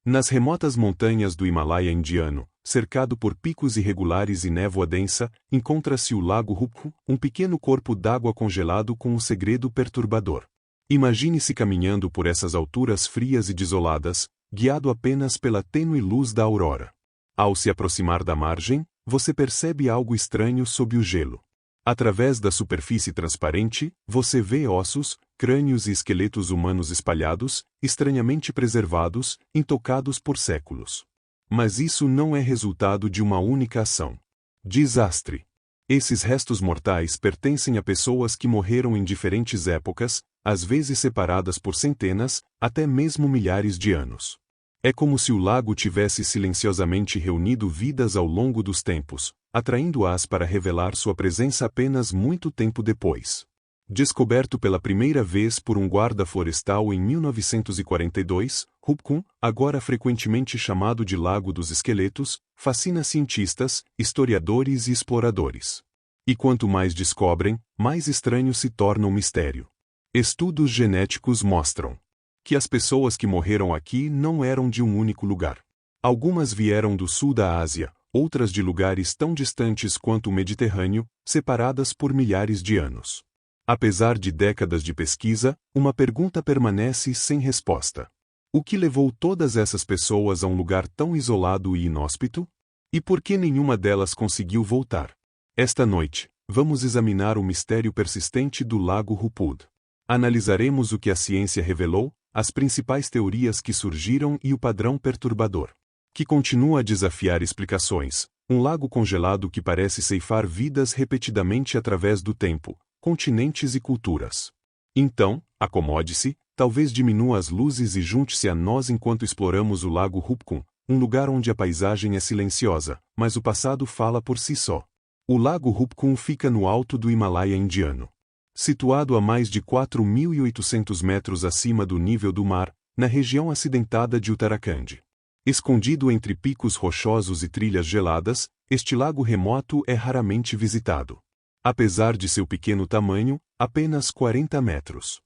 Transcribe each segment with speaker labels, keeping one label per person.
Speaker 1: Nas remotas montanhas do Himalaia indiano, cercado por picos irregulares e névoa densa, encontra-se o Lago Hupku, um pequeno corpo d'água congelado com um segredo perturbador. Imagine-se caminhando por essas alturas frias e desoladas, guiado apenas pela tênue luz da aurora. Ao se aproximar da margem, você percebe algo estranho sob o gelo. Através da superfície transparente, você vê ossos, crânios e esqueletos humanos espalhados, estranhamente preservados, intocados por séculos. Mas isso não é resultado de uma única ação. Desastre. Esses restos mortais pertencem a pessoas que morreram em diferentes épocas, às vezes separadas por centenas, até mesmo milhares de anos. É como se o lago tivesse silenciosamente reunido vidas ao longo dos tempos, atraindo-as para revelar sua presença apenas muito tempo depois. Descoberto pela primeira vez por um guarda florestal em 1942, Hupku, agora frequentemente chamado de Lago dos Esqueletos, fascina cientistas, historiadores e exploradores. E quanto mais descobrem, mais estranho se torna o mistério. Estudos genéticos mostram que as pessoas que morreram aqui não eram de um único lugar. Algumas vieram do sul da Ásia, outras de lugares tão distantes quanto o Mediterrâneo, separadas por milhares de anos. Apesar de décadas de pesquisa, uma pergunta permanece sem resposta. O que levou todas essas pessoas a um lugar tão isolado e inóspito? E por que nenhuma delas conseguiu voltar? Esta noite, vamos examinar o mistério persistente do Lago Hupud. Analisaremos o que a ciência revelou, as principais teorias que surgiram e o padrão perturbador, que continua a desafiar explicações. Um lago congelado que parece ceifar vidas repetidamente através do tempo, continentes e culturas. Então, acomode-se, talvez diminua as luzes e junte-se a nós enquanto exploramos o Lago Hupku, um lugar onde a paisagem é silenciosa, mas o passado fala por si só. O Lago Hupku fica no alto do Himalaia indiano. Situado a mais de 4.800 metros acima do nível do mar, na região acidentada de Uttarakhand. Escondido entre picos rochosos e trilhas geladas, este lago remoto é raramente visitado. Apesar de seu pequeno tamanho, apenas 40 metros.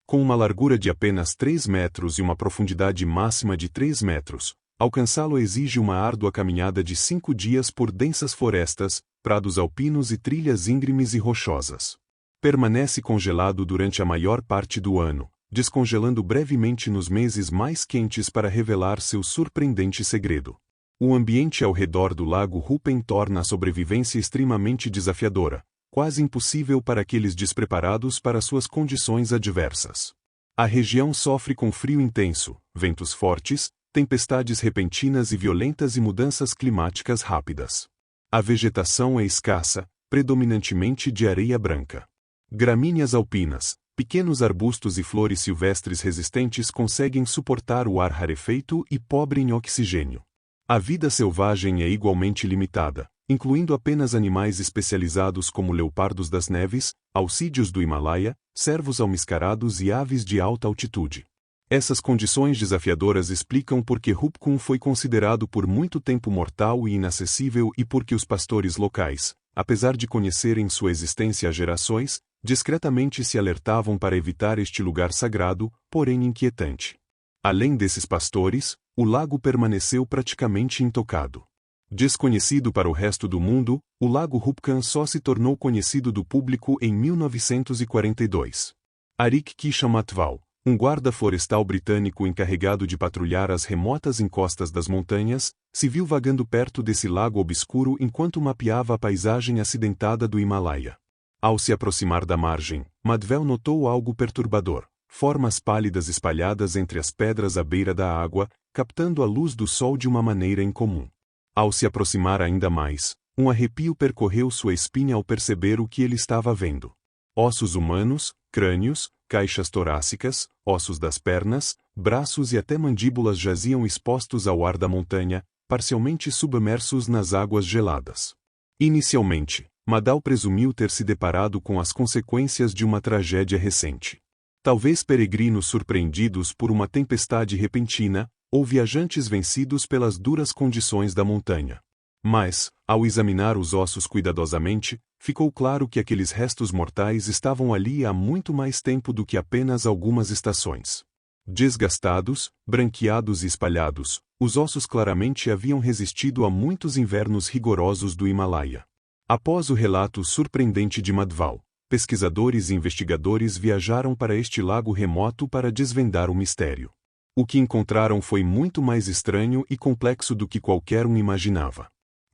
Speaker 1: Com uma largura de apenas 3 metros e uma profundidade máxima de 3 metros, alcançá-lo exige uma árdua caminhada de 5 dias por densas florestas, prados alpinos e trilhas íngremes e rochosas. Permanece congelado durante a maior parte do ano, descongelando brevemente nos meses mais quentes para revelar seu surpreendente segredo. O ambiente ao redor do Lago Hupku torna a sobrevivência extremamente desafiadora, quase impossível para aqueles despreparados para suas condições adversas. A região sofre com frio intenso, ventos fortes, tempestades repentinas e violentas e mudanças climáticas rápidas. A vegetação é escassa, predominantemente de areia branca. Gramíneas alpinas, pequenos arbustos e flores silvestres resistentes conseguem suportar o ar rarefeito e pobre em oxigênio. A vida selvagem é igualmente limitada, incluindo apenas animais especializados como leopardos das neves, alcídeos do Himalaia, cervos almiscarados e aves de alta altitude. Essas condições desafiadoras explicam por que Hupku foi considerado por muito tempo mortal e inacessível e por que os pastores locais, apesar de conhecerem sua existência há gerações, discretamente se alertavam para evitar este lugar sagrado, porém inquietante. Além desses pastores, o lago permaneceu praticamente intocado. Desconhecido para o resto do mundo, o Lago Hupku só se tornou conhecido do público em 1942. Arik Kishamatval, um guarda florestal britânico encarregado de patrulhar as remotas encostas das montanhas, se viu vagando perto desse lago obscuro enquanto mapeava a paisagem acidentada do Himalaia. Ao se aproximar da margem, Madvel notou algo perturbador: formas pálidas espalhadas entre as pedras à beira da água, captando a luz do sol de uma maneira incomum. Ao se aproximar ainda mais, um arrepio percorreu sua espinha ao perceber o que ele estava vendo. Ossos humanos, crânios, caixas torácicas, ossos das pernas, braços e até mandíbulas jaziam expostos ao ar da montanha, parcialmente submersos nas águas geladas. Inicialmente, Madal presumiu ter se deparado com as consequências de uma tragédia recente. Talvez peregrinos surpreendidos por uma tempestade repentina, ou viajantes vencidos pelas duras condições da montanha. Mas, ao examinar os ossos cuidadosamente, ficou claro que aqueles restos mortais estavam ali há muito mais tempo do que apenas algumas estações. Desgastados, branqueados e espalhados, os ossos claramente haviam resistido a muitos invernos rigorosos do Himalaia. Após o relato surpreendente de Madhval, pesquisadores e investigadores viajaram para este lago remoto para desvendar o mistério. O que encontraram foi muito mais estranho e complexo do que qualquer um imaginava.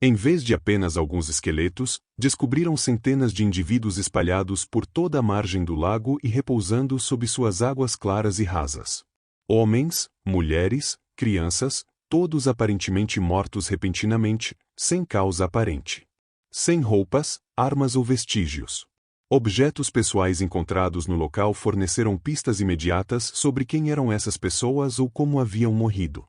Speaker 1: Em vez de apenas alguns esqueletos, descobriram centenas de indivíduos espalhados por toda a margem do lago e repousando sob suas águas claras e rasas. Homens, mulheres, crianças, todos aparentemente mortos repentinamente, sem causa aparente. Sem roupas, armas ou vestígios. Objetos pessoais encontrados no local forneceram pistas imediatas sobre quem eram essas pessoas ou como haviam morrido.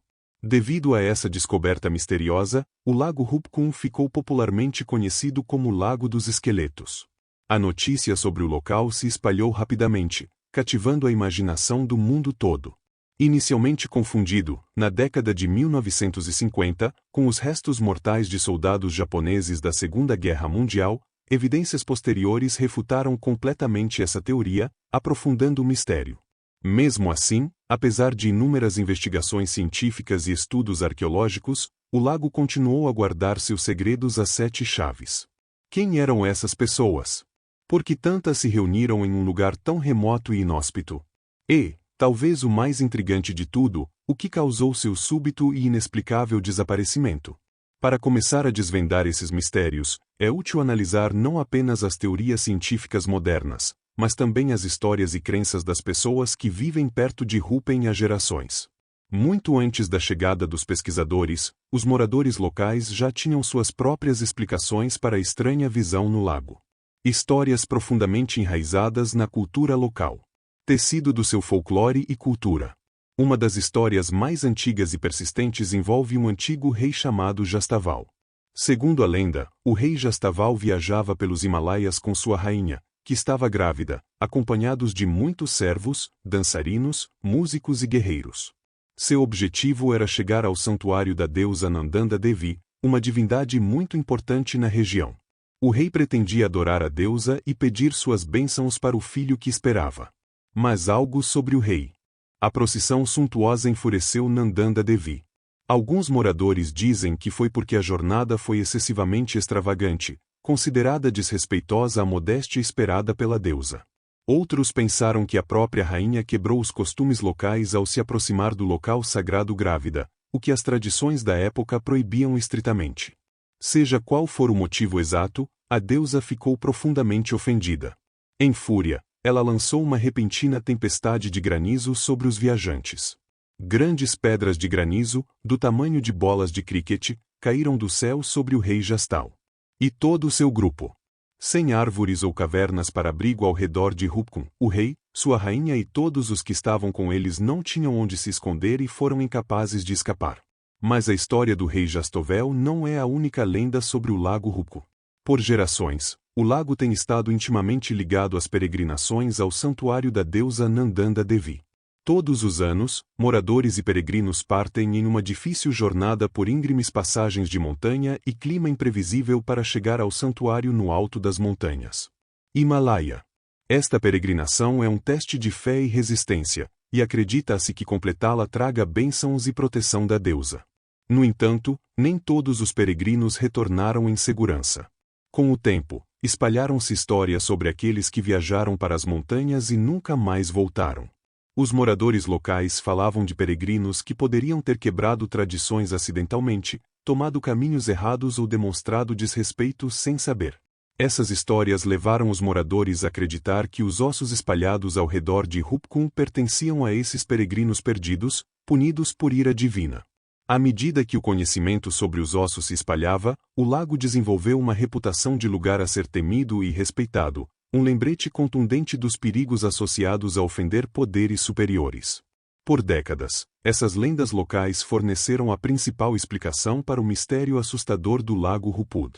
Speaker 1: Devido a essa descoberta misteriosa, o Lago Hupkun ficou popularmente conhecido como Lago dos Esqueletos. A notícia sobre o local se espalhou rapidamente, cativando a imaginação do mundo todo. Inicialmente confundido, na década de 1950, com os restos mortais de soldados japoneses da Segunda Guerra Mundial, evidências posteriores refutaram completamente essa teoria, aprofundando o mistério. Mesmo assim, apesar de inúmeras investigações científicas e estudos arqueológicos, o lago continuou a guardar seus segredos a 7 chaves. Quem eram essas pessoas? Por que tantas se reuniram em um lugar tão remoto e inóspito? E, talvez o mais intrigante de tudo, o que causou seu súbito e inexplicável desaparecimento? Para começar a desvendar esses mistérios, é útil analisar não apenas as teorias científicas modernas, mas também as histórias e crenças das pessoas que vivem perto de Hupkun há gerações. Muito antes da chegada dos pesquisadores, os moradores locais já tinham suas próprias explicações para a estranha visão no lago. Histórias profundamente enraizadas na cultura local. Tecido do seu folclore e cultura. Uma das histórias mais antigas e persistentes envolve um antigo rei chamado Jastaval. Segundo a lenda, o rei Jastaval viajava pelos Himalaias com sua rainha, que estava grávida, acompanhados de muitos servos, dançarinos, músicos e guerreiros. Seu objetivo era chegar ao santuário da deusa Nandanda Devi, uma divindade muito importante na região. O rei pretendia adorar a deusa e pedir suas bênçãos para o filho que esperava. Mas algo sobre o rei. A procissão suntuosa enfureceu Nandanda Devi. Alguns moradores dizem que foi porque a jornada foi excessivamente extravagante, considerada desrespeitosa à modéstia esperada pela deusa. Outros pensaram que a própria rainha quebrou os costumes locais ao se aproximar do local sagrado grávida, o que as tradições da época proibiam estritamente. Seja qual for o motivo exato, a deusa ficou profundamente ofendida. Em fúria, ela lançou uma repentina tempestade de granizo sobre os viajantes. Grandes pedras de granizo, do tamanho de bolas de cricket, caíram do céu sobre o rei Jastal. E todo o seu grupo. Sem árvores ou cavernas para abrigo ao redor de Hupkun, o rei, sua rainha e todos os que estavam com eles não tinham onde se esconder e foram incapazes de escapar. Mas a história do rei Jastovel não é a única lenda sobre o lago Hupkun. Por gerações, o lago tem estado intimamente ligado às peregrinações ao santuário da deusa Nandanda Devi. Todos os anos, moradores e peregrinos partem em uma difícil jornada por íngremes passagens de montanha e clima imprevisível para chegar ao santuário no alto das montanhas. Himalaia. Esta peregrinação é um teste de fé e resistência, e acredita-se que completá-la traga bênçãos e proteção da deusa. No entanto, nem todos os peregrinos retornaram em segurança. Com o tempo, espalharam-se histórias sobre aqueles que viajaram para as montanhas e nunca mais voltaram. Os moradores locais falavam de peregrinos que poderiam ter quebrado tradições acidentalmente, tomado caminhos errados ou demonstrado desrespeito sem saber. Essas histórias levaram os moradores a acreditar que os ossos espalhados ao redor de Hupkun pertenciam a esses peregrinos perdidos, punidos por ira divina. À medida que o conhecimento sobre os ossos se espalhava, o lago desenvolveu uma reputação de lugar a ser temido e respeitado, um lembrete contundente dos perigos associados a ofender poderes superiores. Por décadas, essas lendas locais forneceram a principal explicação para o mistério assustador do lago Hupkun.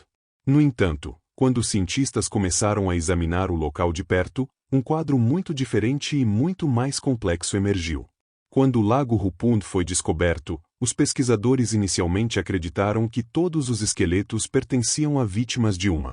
Speaker 1: No entanto, quando os cientistas começaram a examinar o local de perto, um quadro muito diferente e muito mais complexo emergiu. Quando o lago Hupkun foi descoberto, os pesquisadores inicialmente acreditaram que todos os esqueletos pertenciam a vítimas de um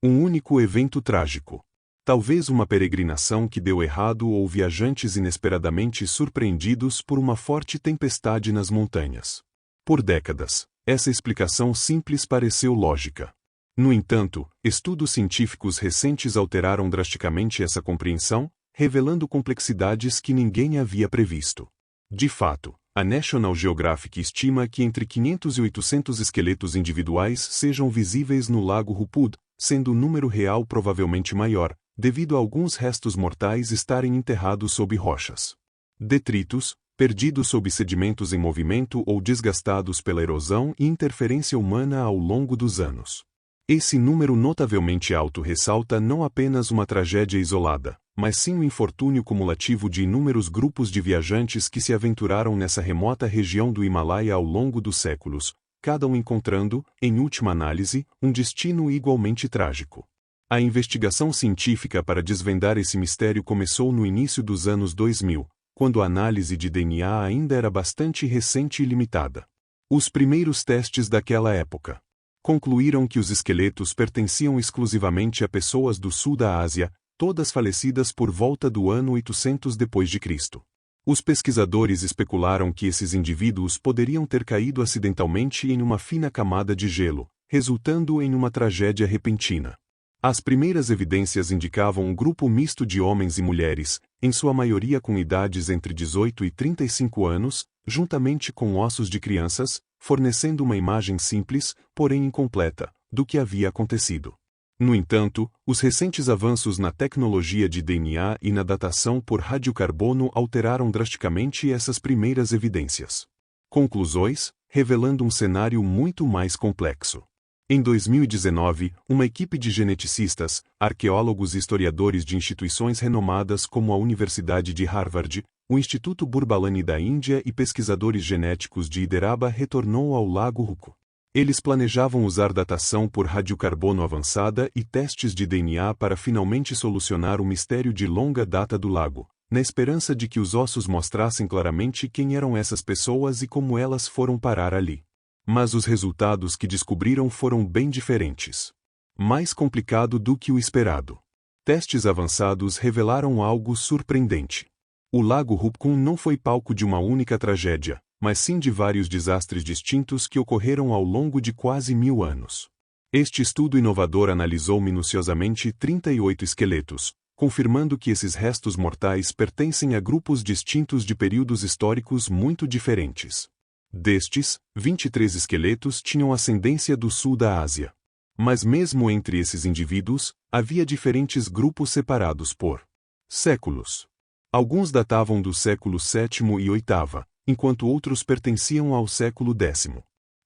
Speaker 1: único evento trágico. Talvez uma peregrinação que deu errado ou viajantes inesperadamente surpreendidos por uma forte tempestade nas montanhas. Por décadas, essa explicação simples pareceu lógica. No entanto, estudos científicos recentes alteraram drasticamente essa compreensão, revelando complexidades que ninguém havia previsto. De fato, a National Geographic estima que entre 500 e 800 esqueletos individuais sejam visíveis no Lago Hupud, sendo o número real provavelmente maior, devido a alguns restos mortais estarem enterrados sob rochas. Detritos, perdidos sob sedimentos em movimento ou desgastados pela erosão e interferência humana ao longo dos anos. Esse número notavelmente alto ressalta não apenas uma tragédia isolada, mas sim o infortúnio cumulativo de inúmeros grupos de viajantes que se aventuraram nessa remota região do Himalaia ao longo dos séculos, cada um encontrando, em última análise, um destino igualmente trágico. A investigação científica para desvendar esse mistério começou no início dos anos 2000, quando a análise de DNA ainda era bastante recente e limitada. Os primeiros testes daquela época concluíram que os esqueletos pertenciam exclusivamente a pessoas do sul da Ásia, todas falecidas por volta do ano 800 d.C. Os pesquisadores especularam que esses indivíduos poderiam ter caído acidentalmente em uma fina camada de gelo, resultando em uma tragédia repentina. As primeiras evidências indicavam um grupo misto de homens e mulheres, em sua maioria com idades entre 18 e 35 anos, juntamente com ossos de crianças, fornecendo uma imagem simples, porém incompleta, do que havia acontecido. No entanto, os recentes avanços na tecnologia de DNA e na datação por radiocarbono alteraram drasticamente essas primeiras evidências. Conclusões, revelando um cenário muito mais complexo. Em 2019, uma equipe de geneticistas, arqueólogos e historiadores de instituições renomadas como a Universidade de Harvard, o Instituto Burbalani da Índia e pesquisadores genéticos de Hyderabad retornou ao Lago Hupud. Eles planejavam usar datação por radiocarbono avançada e testes de DNA para finalmente solucionar o mistério de longa data do lago, na esperança de que os ossos mostrassem claramente quem eram essas pessoas e como elas foram parar ali. Mas os resultados que descobriram foram bem diferentes. Mais complicado do que o esperado. Testes avançados revelaram algo surpreendente. O Lago Hupud não foi palco de uma única tragédia, mas sim de vários desastres distintos que ocorreram ao longo de quase 1000 anos. Este estudo inovador analisou minuciosamente 38 esqueletos, confirmando que esses restos mortais pertencem a grupos distintos de períodos históricos muito diferentes. Destes, 23 esqueletos tinham ascendência do sul da Ásia. Mas mesmo entre esses indivíduos, havia diferentes grupos separados por séculos. Alguns datavam do século VII e VIII, enquanto outros pertenciam ao século X.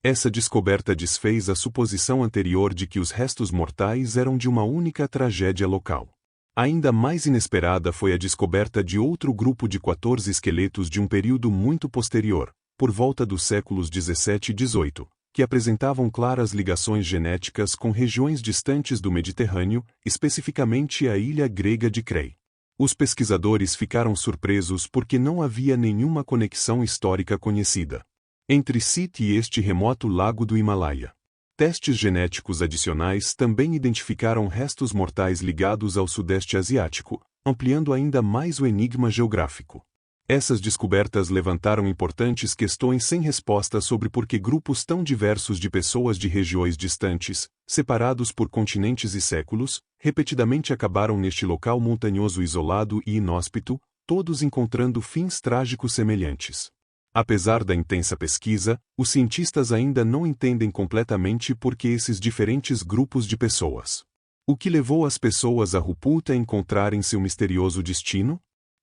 Speaker 1: Essa descoberta desfez a suposição anterior de que os restos mortais eram de uma única tragédia local. Ainda mais inesperada foi a descoberta de outro grupo de 14 esqueletos de um período muito posterior, por volta dos séculos XVII e XVIII, que apresentavam claras ligações genéticas com regiões distantes do Mediterrâneo, especificamente a ilha grega de Crei. Os pesquisadores ficaram surpresos porque não havia nenhuma conexão histórica conhecida entre Site e este remoto lago do Himalaia. Testes genéticos adicionais também identificaram restos mortais ligados ao Sudeste Asiático, ampliando ainda mais o enigma geográfico. Essas descobertas levantaram importantes questões sem resposta sobre por que grupos tão diversos de pessoas de regiões distantes, separados por continentes e séculos, repetidamente acabaram neste local montanhoso isolado e inóspito, todos encontrando fins trágicos semelhantes. Apesar da intensa pesquisa, os cientistas ainda não entendem completamente por que esses diferentes grupos de pessoas. O que levou as pessoas a Hupud a encontrarem seu misterioso destino?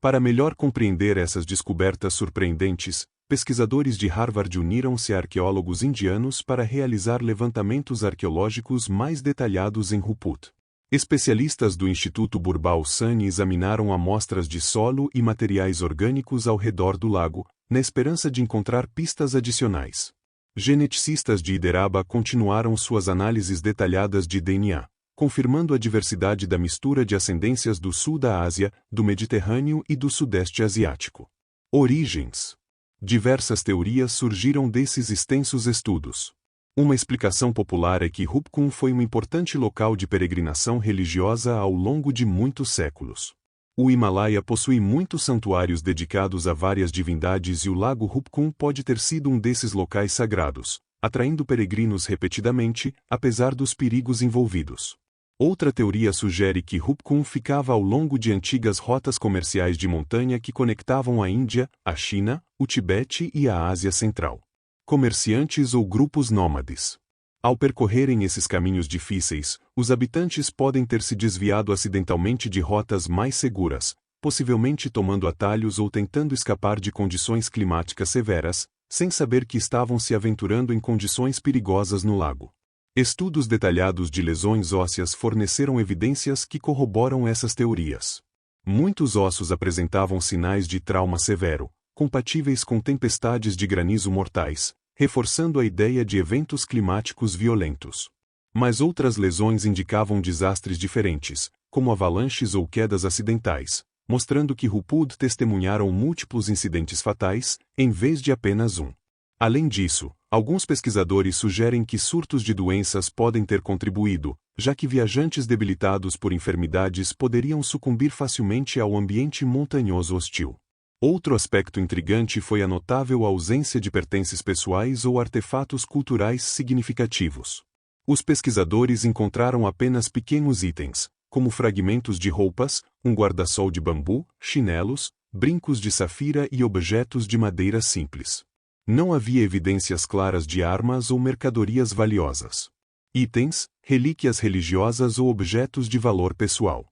Speaker 1: Para melhor compreender essas descobertas surpreendentes, pesquisadores de Harvard uniram-se a arqueólogos indianos para realizar levantamentos arqueológicos mais detalhados em Hupud. Especialistas do Instituto Burbal Sahni examinaram amostras de solo e materiais orgânicos ao redor do lago, na esperança de encontrar pistas adicionais. Geneticistas de Hyderabad continuaram suas análises detalhadas de DNA, confirmando a diversidade da mistura de ascendências do sul da Ásia, do Mediterrâneo e do Sudeste Asiático. Origens. Diversas teorias surgiram desses extensos estudos. Uma explicação popular é que Rupkund foi um importante local de peregrinação religiosa ao longo de muitos séculos. O Himalaia possui muitos santuários dedicados a várias divindades e o lago Rupkund pode ter sido um desses locais sagrados, atraindo peregrinos repetidamente, apesar dos perigos envolvidos. Outra teoria sugere que Rupkund ficava ao longo de antigas rotas comerciais de montanha que conectavam a Índia, a China, o Tibete e a Ásia Central. Comerciantes ou grupos nômades. Ao percorrerem esses caminhos difíceis, os habitantes podem ter se desviado acidentalmente de rotas mais seguras, possivelmente tomando atalhos ou tentando escapar de condições climáticas severas, sem saber que estavam se aventurando em condições perigosas no lago. Estudos detalhados de lesões ósseas forneceram evidências que corroboram essas teorias. Muitos ossos apresentavam sinais de trauma severo, compatíveis com tempestades de granizo mortais, reforçando a ideia de eventos climáticos violentos. Mas outras lesões indicavam desastres diferentes, como avalanches ou quedas acidentais, mostrando que Rupkund testemunharam múltiplos incidentes fatais, em vez de apenas um. Além disso, alguns pesquisadores sugerem que surtos de doenças podem ter contribuído, já que viajantes debilitados por enfermidades poderiam sucumbir facilmente ao ambiente montanhoso hostil. Outro aspecto intrigante foi a notável ausência de pertences pessoais ou artefatos culturais significativos. Os pesquisadores encontraram apenas pequenos itens, como fragmentos de roupas, um guarda-sol de bambu, chinelos, brincos de safira e objetos de madeira simples. Não havia evidências claras de armas ou mercadorias valiosas. Itens, relíquias religiosas ou objetos de valor pessoal.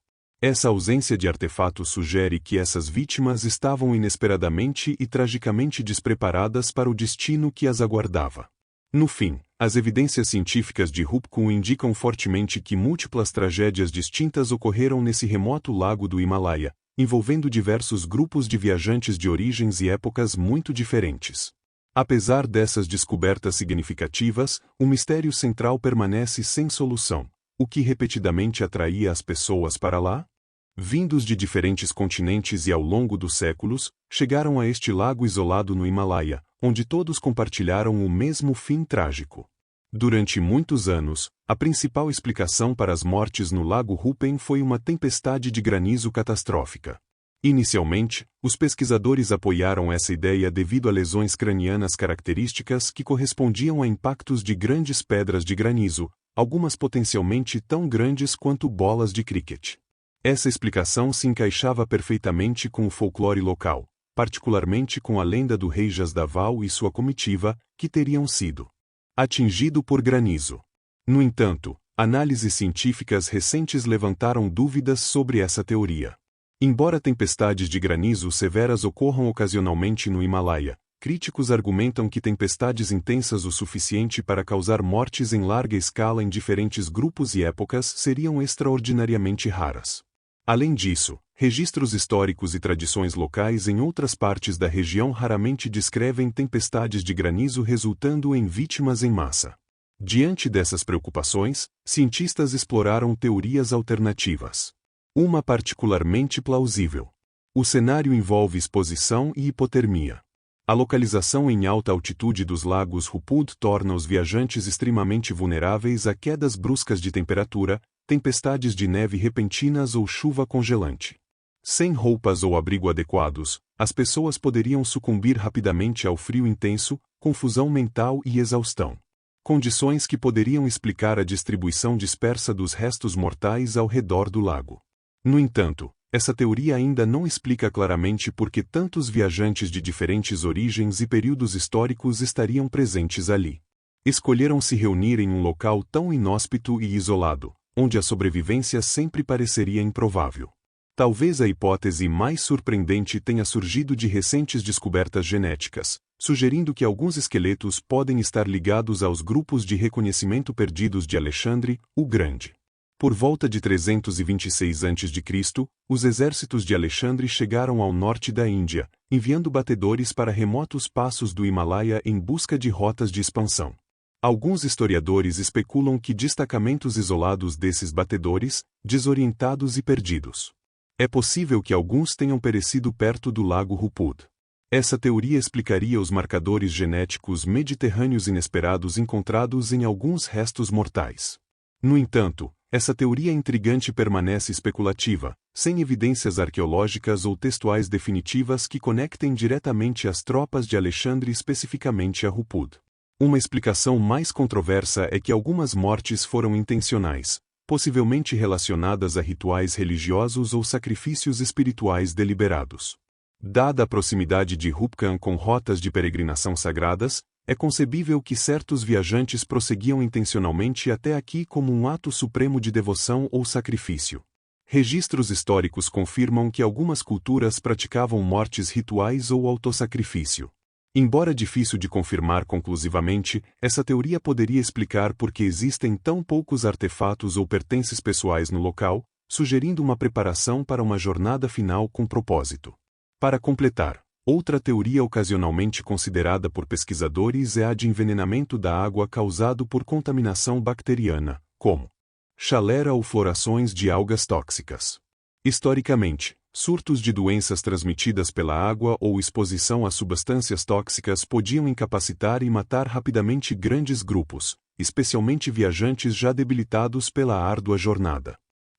Speaker 1: Essa ausência de artefatos sugere que essas vítimas estavam inesperadamente e tragicamente despreparadas para o destino que as aguardava. No fim, as evidências científicas de Rupkund indicam fortemente que múltiplas tragédias distintas ocorreram nesse remoto lago do Himalaia, envolvendo diversos grupos de viajantes de origens e épocas muito diferentes. Apesar dessas descobertas significativas, o mistério central permanece sem solução. O que repetidamente atraía as pessoas para lá? Vindos de diferentes continentes e ao longo dos séculos, chegaram a este lago isolado no Himalaia, onde todos compartilharam o mesmo fim trágico. Durante muitos anos, a principal explicação para as mortes no lago Rupkund foi uma tempestade de granizo catastrófica. Inicialmente, os pesquisadores apoiaram essa ideia devido a lesões cranianas características que correspondiam a impactos de grandes pedras de granizo, algumas potencialmente tão grandes quanto bolas de cricket. Essa explicação se encaixava perfeitamente com o folclore local, particularmente com a lenda do rei Jasdaval e sua comitiva, que teriam sido atingido por granizo. No entanto, análises científicas recentes levantaram dúvidas sobre essa teoria. Embora tempestades de granizo severas ocorram ocasionalmente no Himalaia, críticos argumentam que tempestades intensas o suficiente para causar mortes em larga escala em diferentes grupos e épocas seriam extraordinariamente raras. Além disso, registros históricos e tradições locais em outras partes da região raramente descrevem tempestades de granizo resultando em vítimas em massa. Diante dessas preocupações, cientistas exploraram teorias alternativas. Uma particularmente plausível. O cenário envolve exposição e hipotermia. A localização em alta altitude dos lagos Rupkund torna os viajantes extremamente vulneráveis a quedas bruscas de temperatura, tempestades de neve repentinas ou chuva congelante. Sem roupas ou abrigo adequados, as pessoas poderiam sucumbir rapidamente ao frio intenso, confusão mental e exaustão. Condições que poderiam explicar a distribuição dispersa dos restos mortais ao redor do lago. No entanto, essa teoria ainda não explica claramente por que tantos viajantes de diferentes origens e períodos históricos estariam presentes ali. Escolheram se reunir em um local tão inóspito e isolado, onde a sobrevivência sempre pareceria improvável. Talvez a hipótese mais surpreendente tenha surgido de recentes descobertas genéticas, sugerindo que alguns esqueletos podem estar ligados aos grupos de reconhecimento perdidos de Alexandre, o Grande. Por volta de 326 a.C., os exércitos de Alexandre chegaram ao norte da Índia, enviando batedores para remotos passos do Himalaia em busca de rotas de expansão. Alguns historiadores especulam que destacamentos isolados desses batedores, desorientados e perdidos. É possível que alguns tenham perecido perto do lago Rupkund. Essa teoria explicaria os marcadores genéticos mediterrâneos inesperados encontrados em alguns restos mortais. No entanto, essa teoria intrigante permanece especulativa, sem evidências arqueológicas ou textuais definitivas que conectem diretamente as tropas de Alexandre especificamente a Hupud. Uma explicação mais controversa é que algumas mortes foram intencionais, possivelmente relacionadas a rituais religiosos ou sacrifícios espirituais deliberados. Dada a proximidade de Hupkan com rotas de peregrinação sagradas, é concebível que certos viajantes prosseguiam intencionalmente até aqui como um ato supremo de devoção ou sacrifício. Registros históricos confirmam que algumas culturas praticavam mortes rituais ou autossacrifício. Embora difícil de confirmar conclusivamente, essa teoria poderia explicar por que existem tão poucos artefatos ou pertences pessoais no local, sugerindo uma preparação para uma jornada final com propósito. Para completar, outra teoria ocasionalmente considerada por pesquisadores é a de envenenamento da água causado por contaminação bacteriana, como chalera ou florações de algas tóxicas. Historicamente, surtos de doenças transmitidas pela água ou exposição a substâncias tóxicas podiam incapacitar e matar rapidamente grandes grupos, especialmente viajantes já debilitados pela árdua jornada.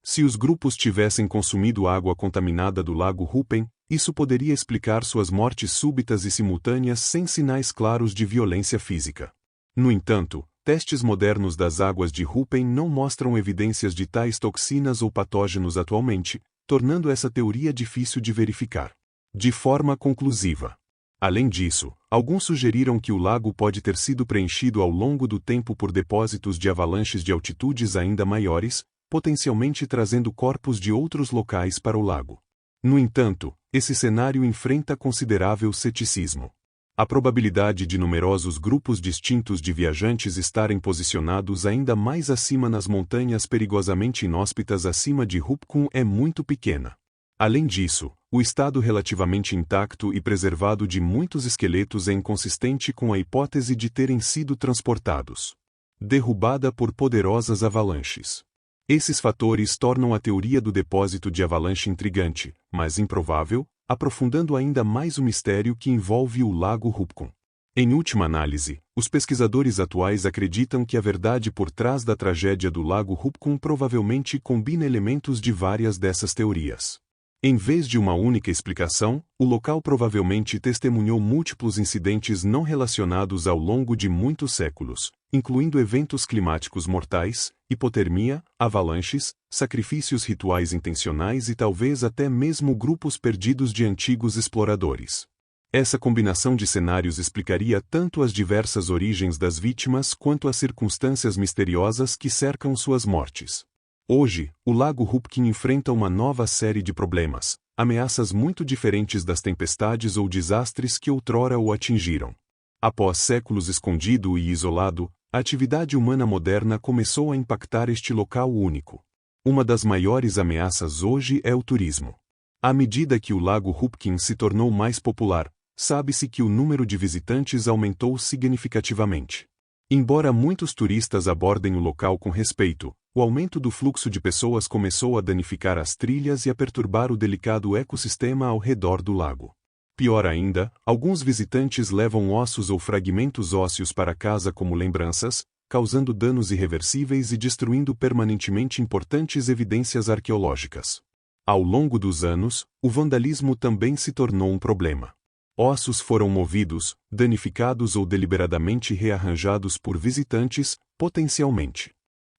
Speaker 1: Se os grupos tivessem consumido água contaminada do lago Rupen, isso poderia explicar suas mortes súbitas e simultâneas sem sinais claros de violência física. No entanto, testes modernos das águas de Rupen não mostram evidências de tais toxinas ou patógenos atualmente, tornando essa teoria difícil de verificar de forma conclusiva. Além disso, alguns sugeriram que o lago pode ter sido preenchido ao longo do tempo por depósitos de avalanches de altitudes ainda maiores, potencialmente trazendo corpos de outros locais para o lago. No entanto, esse cenário enfrenta considerável ceticismo. A probabilidade de numerosos grupos distintos de viajantes estarem posicionados ainda mais acima nas montanhas perigosamente inóspitas acima de Hupkun é muito pequena. Além disso, o estado relativamente intacto e preservado de muitos esqueletos é inconsistente com a hipótese de terem sido transportados, derrubada por poderosas avalanches. Esses fatores tornam a teoria do depósito de avalanche intrigante, mas improvável, aprofundando ainda mais o mistério que envolve o lago Hupkun. Em última análise, os pesquisadores atuais acreditam que a verdade por trás da tragédia do lago Hupkun provavelmente combina elementos de várias dessas teorias. Em vez de uma única explicação, o local provavelmente testemunhou múltiplos incidentes não relacionados ao longo de muitos séculos, incluindo eventos climáticos mortais, hipotermia, avalanches, sacrifícios rituais intencionais e talvez até mesmo grupos perdidos de antigos exploradores. Essa combinação de cenários explicaria tanto as diversas origens das vítimas quanto as circunstâncias misteriosas que cercam suas mortes. Hoje, o lago Hupkun enfrenta uma nova série de problemas, ameaças muito diferentes das tempestades ou desastres que outrora o atingiram. Após séculos escondido e isolado, a atividade humana moderna começou a impactar este local único. Uma das maiores ameaças hoje é o turismo. À medida que o lago Hupkun se tornou mais popular, sabe-se que o número de visitantes aumentou significativamente. Embora muitos turistas abordem o local com respeito, o aumento do fluxo de pessoas começou a danificar as trilhas e a perturbar o delicado ecossistema ao redor do lago. Pior ainda, alguns visitantes levam ossos ou fragmentos ósseos para casa como lembranças, causando danos irreversíveis e destruindo permanentemente importantes evidências arqueológicas. Ao longo dos anos, o vandalismo também se tornou um problema. Ossos foram movidos, danificados ou deliberadamente rearranjados por visitantes, potencialmente.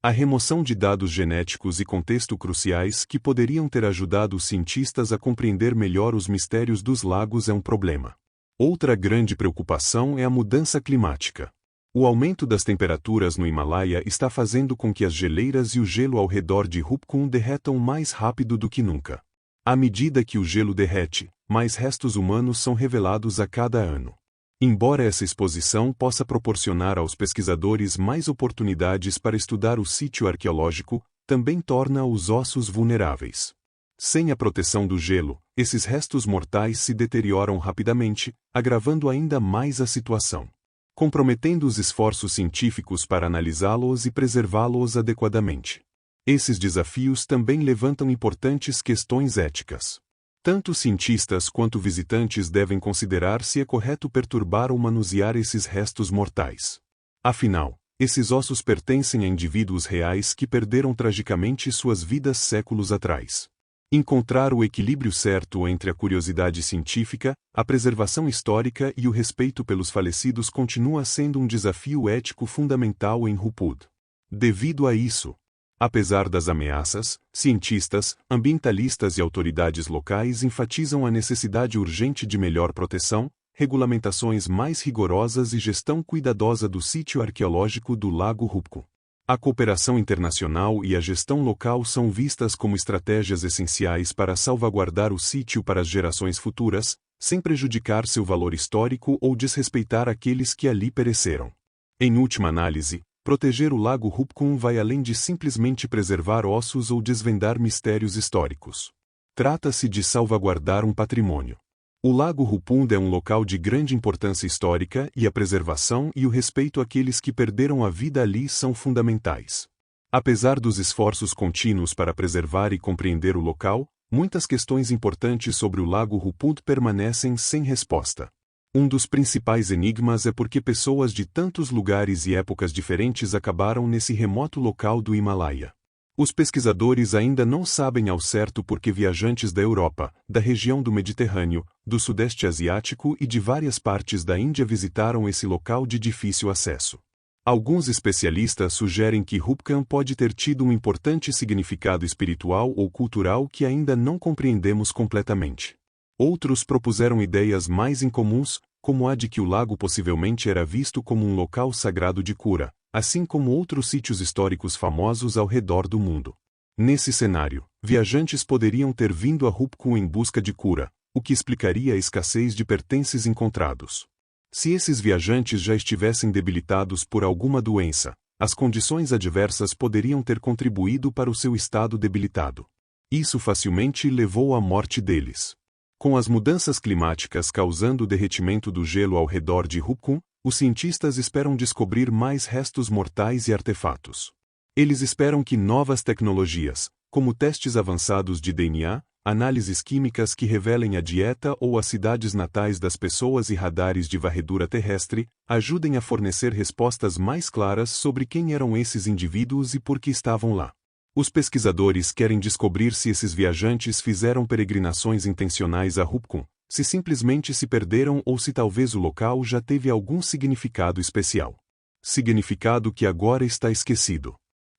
Speaker 1: A remoção de dados genéticos e contexto cruciais que poderiam ter ajudado os cientistas a compreender melhor os mistérios dos lagos é um problema. Outra grande preocupação é a mudança climática. O aumento das temperaturas no Himalaia está fazendo com que as geleiras e o gelo ao redor de Hupkun derretam mais rápido do que nunca. À medida que o gelo derrete, mais restos humanos são revelados a cada ano. Embora essa exposição possa proporcionar aos pesquisadores mais oportunidades para estudar o sítio arqueológico, também torna os ossos vulneráveis. Sem a proteção do gelo, esses restos mortais se deterioram rapidamente, agravando ainda mais a situação, comprometendo os esforços científicos para analisá-los e preservá-los adequadamente. Esses desafios também levantam importantes questões éticas. Tanto cientistas quanto visitantes devem considerar se é correto perturbar ou manusear esses restos mortais. Afinal, esses ossos pertencem a indivíduos reais que perderam tragicamente suas vidas séculos atrás. Encontrar o equilíbrio certo entre a curiosidade científica, a preservação histórica e o respeito pelos falecidos continua sendo um desafio ético fundamental em Hupud. Devido a isso, apesar das ameaças, cientistas, ambientalistas e autoridades locais enfatizam a necessidade urgente de melhor proteção, regulamentações mais rigorosas e gestão cuidadosa do sítio arqueológico do Lago Hupku. A cooperação internacional e a gestão local são vistas como estratégias essenciais para salvaguardar o sítio para as gerações futuras, sem prejudicar seu valor histórico ou desrespeitar aqueles que ali pereceram. Em última análise, proteger o Lago Hupku vai além de simplesmente preservar ossos ou desvendar mistérios históricos. Trata-se de salvaguardar um patrimônio. O Lago Hupku é um local de grande importância histórica e a preservação e o respeito àqueles que perderam a vida ali são fundamentais. Apesar dos esforços contínuos para preservar e compreender o local, muitas questões importantes sobre o Lago Hupku permanecem sem resposta. Um dos principais enigmas é por que pessoas de tantos lugares e épocas diferentes acabaram nesse remoto local do Himalaia. Os pesquisadores ainda não sabem ao certo por que viajantes da Europa, da região do Mediterrâneo, do Sudeste Asiático e de várias partes da Índia visitaram esse local de difícil acesso. Alguns especialistas sugerem que Hupkan pode ter tido um importante significado espiritual ou cultural que ainda não compreendemos completamente. Outros propuseram ideias mais incomuns, como a de que o lago possivelmente era visto como um local sagrado de cura, assim como outros sítios históricos famosos ao redor do mundo. Nesse cenário, viajantes poderiam ter vindo a Hupku em busca de cura, o que explicaria a escassez de pertences encontrados. Se esses viajantes já estivessem debilitados por alguma doença, as condições adversas poderiam ter contribuído para o seu estado debilitado. Isso facilmente levou à morte deles. Com as mudanças climáticas causando o derretimento do gelo ao redor de Hupku, os cientistas esperam descobrir mais restos mortais e artefatos. Eles esperam que novas tecnologias, como testes avançados de DNA, análises químicas que revelem a dieta ou as cidades natais das pessoas e radares de varredura terrestre, ajudem a fornecer respostas mais claras sobre quem eram esses indivíduos e por que estavam lá. Os pesquisadores querem descobrir se esses viajantes fizeram peregrinações intencionais a Hupku, se simplesmente se perderam ou se talvez o local já teve algum significado especial. Significado que agora está esquecido.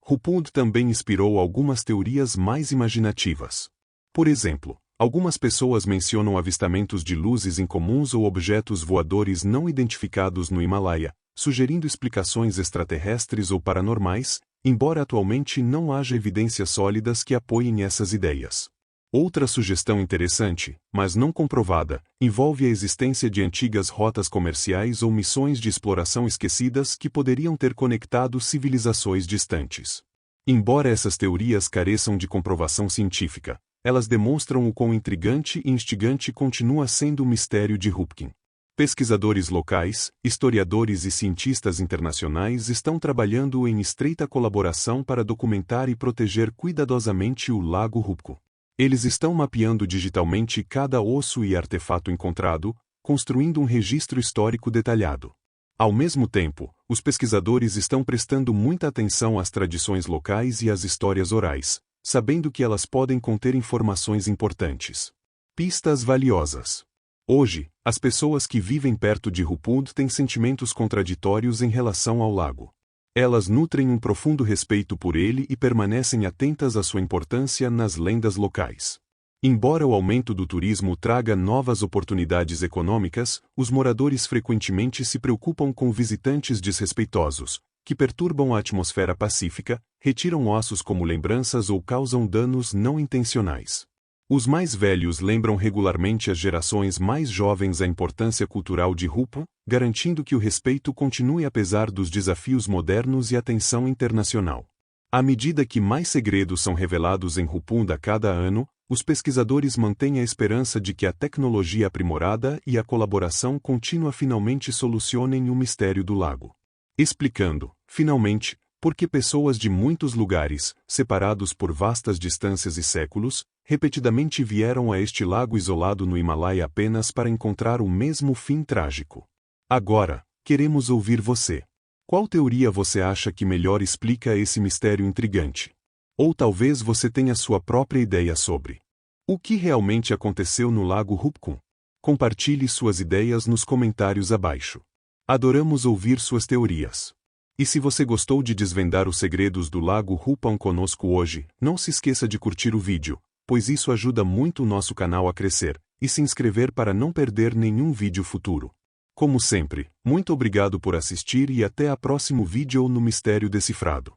Speaker 1: Hupud também inspirou algumas teorias mais imaginativas. Por exemplo, algumas pessoas mencionam avistamentos de luzes incomuns ou objetos voadores não identificados no Himalaia, sugerindo explicações extraterrestres ou paranormais, embora atualmente não haja evidências sólidas que apoiem essas ideias. Outra sugestão interessante, mas não comprovada, envolve a existência de antigas rotas comerciais ou missões de exploração esquecidas que poderiam ter conectado civilizações distantes. Embora essas teorias careçam de comprovação científica, elas demonstram o quão intrigante e instigante continua sendo o mistério de Hupkin. Pesquisadores locais, historiadores e cientistas internacionais estão trabalhando em estreita colaboração para documentar e proteger cuidadosamente o Lago Hupku. Eles estão mapeando digitalmente cada osso e artefato encontrado, construindo um registro histórico detalhado. Ao mesmo tempo, os pesquisadores estão prestando muita atenção às tradições locais e às histórias orais, sabendo que elas podem conter informações importantes. Pistas valiosas. Hoje, as pessoas que vivem perto de Hupud têm sentimentos contraditórios em relação ao lago. Elas nutrem um profundo respeito por ele e permanecem atentas à sua importância nas lendas locais. Embora o aumento do turismo traga novas oportunidades econômicas, os moradores frequentemente se preocupam com visitantes desrespeitosos, que perturbam a atmosfera pacífica, retiram ossos como lembranças ou causam danos não intencionais. Os mais velhos lembram regularmente às gerações mais jovens a importância cultural de Hupku, garantindo que o respeito continue apesar dos desafios modernos e a tensão internacional. À medida que mais segredos são revelados em Hupku a cada ano, os pesquisadores mantêm a esperança de que a tecnologia aprimorada e a colaboração contínua finalmente solucionem o mistério do lago. Explicando, finalmente, por que pessoas de muitos lugares, separados por vastas distâncias e séculos, repetidamente vieram a este lago isolado no Himalaia apenas para encontrar o mesmo fim trágico. Agora, queremos ouvir você. Qual teoria você acha que melhor explica esse mistério intrigante? Ou talvez você tenha sua própria ideia sobre o que realmente aconteceu no Lago Hupkun? Compartilhe suas ideias nos comentários abaixo. Adoramos ouvir suas teorias. E se você gostou de desvendar os segredos do Lago Hupkun conosco hoje, não se esqueça de curtir o vídeo, pois isso ajuda muito o nosso canal a crescer, e se inscrever para não perder nenhum vídeo futuro. Como sempre, muito obrigado por assistir e até o próximo vídeo no Mistério Decifrado.